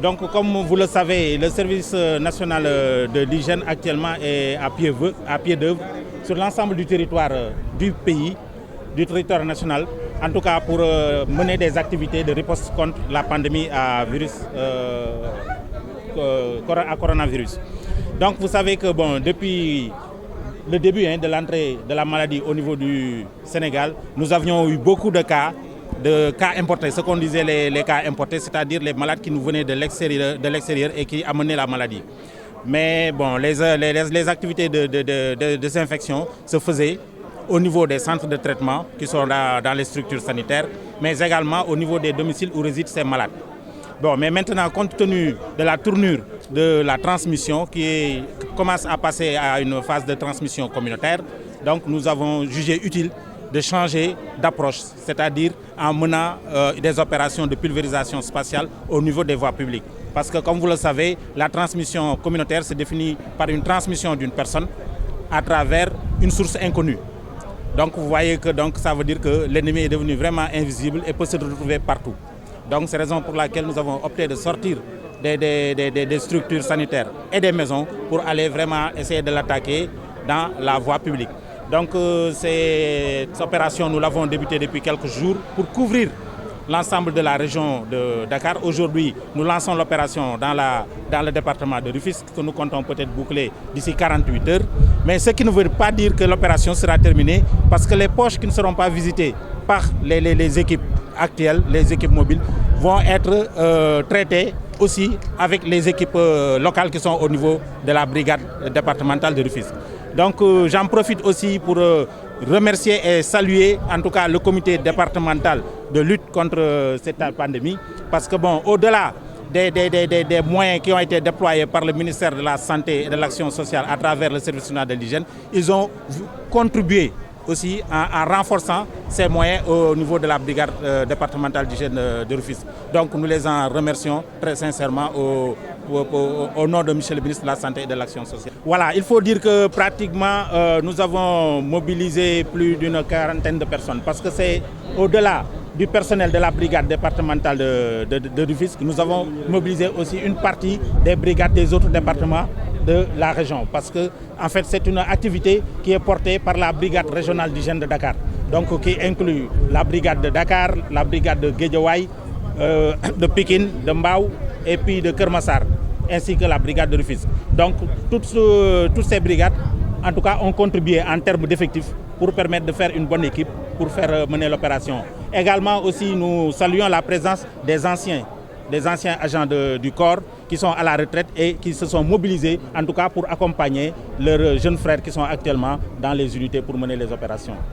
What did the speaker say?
Donc, comme vous le savez, le service national de l'hygiène actuellement est à pied d'œuvre sur l'ensemble du territoire du pays, du territoire national, en tout cas pour mener des activités de riposte contre la pandémie à coronavirus. Donc, vous savez que depuis le début de l'entrée de la maladie au niveau du Sénégal, nous avions eu beaucoup de cas importés, ce qu'on disait les cas importés, c'est-à-dire les malades qui nous venaient de l'extérieur et qui amenaient la maladie. Mais bon, les activités de désinfection se faisaient au niveau des centres de traitement qui sont dans les structures sanitaires, mais également au niveau des domiciles où résident ces malades. Bon, mais maintenant, compte tenu de la tournure de la transmission qui commence à passer à une phase de transmission communautaire, donc nous avons jugé utile de changer d'approche, c'est-à-dire en menant des opérations de pulvérisation spatiale au niveau des voies publiques. Parce que comme vous le savez, la transmission communautaire se définit par une transmission d'une personne à travers une source inconnue. Donc vous voyez que ça veut dire que l'ennemi est devenu vraiment invisible et peut se retrouver partout. Donc c'est la raison pour laquelle nous avons opté de sortir des structures sanitaires et des maisons pour aller vraiment essayer de l'attaquer dans la voie publique. Donc cette opération, nous l'avons débutée depuis quelques jours pour couvrir l'ensemble de la région de Dakar. Aujourd'hui, nous lançons l'opération dans le département de Rufisque que nous comptons peut-être boucler d'ici 48 heures. Mais ce qui ne veut pas dire que l'opération sera terminée parce que les poches qui ne seront pas visitées par les équipes actuelles, les équipes mobiles, vont être traitées aussi avec les équipes locales qui sont au niveau de la brigade départementale de Rufisque. Donc j'en profite aussi pour remercier et saluer en tout cas le comité départemental de lutte contre cette pandémie parce que bon, au-delà des moyens qui ont été déployés par le ministère de la Santé et de l'Action sociale à travers le service national de l'hygiène, ils ont contribué aussi en renforçant ces moyens au niveau de la brigade départementale d'hygiène de Rufisque. Donc nous les en remercions très sincèrement au nom de M. le ministre de la Santé et de l'Action sociale. Voilà, il faut dire que pratiquement nous avons mobilisé plus d'une quarantaine de personnes parce que c'est au-delà du personnel de la brigade départementale de Rufisque, nous avons mobilisé aussi une partie des brigades des autres départements de la région parce que en fait c'est une activité qui est portée par la brigade régionale d'hygiène de Dakar, donc qui inclut la brigade de Dakar, la brigade de Guédiawaye, de Pikine, de Mbao et puis de Keur Massar, ainsi que la brigade de Rufisque. Donc toutes ces brigades en tout cas ont contribué en termes d'effectifs pour permettre de faire une bonne équipe pour faire mener l'opération. Également aussi nous saluons la présence des anciens agents du corps qui sont à la retraite et qui se sont mobilisés en tout cas pour accompagner leurs jeunes frères qui sont actuellement dans les unités pour mener les opérations.